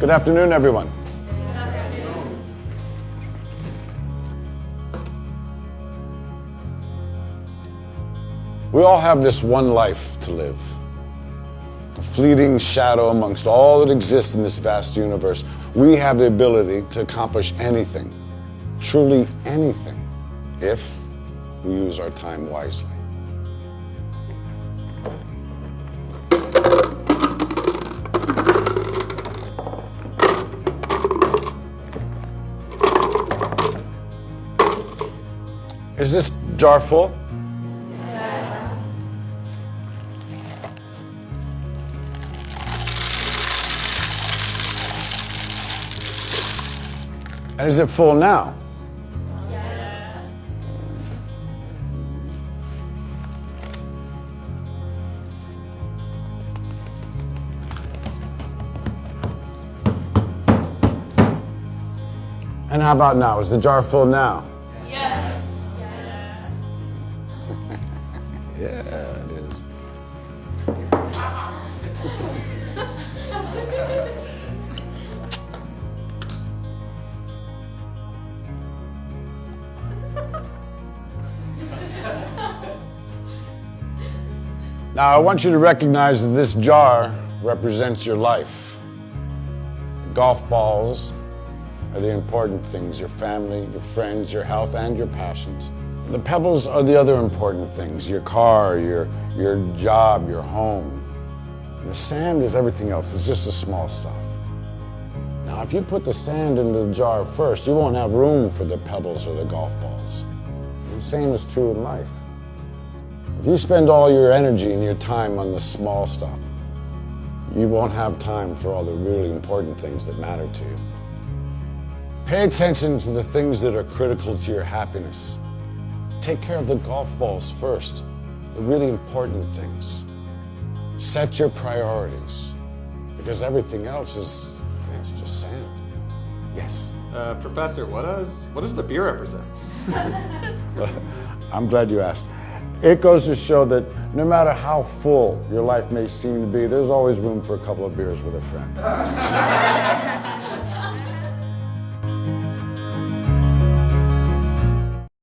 Good afternoon, everyone. We all have this one life to live. A fleeting shadow amongst all that exists in this vast universe. We have the ability to accomplish anything, truly anything, if we use our time wisely. Is this jar full? Yes. And is it full now? Yes. And how about now? Is the jar full now? Yes. Yes. Yeah, it is. Now, I want you to recognize that this jar represents your life. Golf balls are the important things, your family, your friends, your health, and your passions. The pebbles are the other important things, your car, your job, your home. The sand is everything else, it's just the small stuff. Now, if you put the sand in the jar first, you won't have room for the pebbles or the golf balls. The same is true in life. If you spend all your energy and your time on the small stuff, you won't have time for all the really important things that matter to you. Pay attention to the things that are critical to your happiness. Take care of the golf balls first, the really important things. Set your priorities, because everything else is just sand. Yes? Professor, what does the beer represent? I'm glad you asked. It goes to show that no matter how full your life may seem to be, there's always room for a couple of beers with a friend.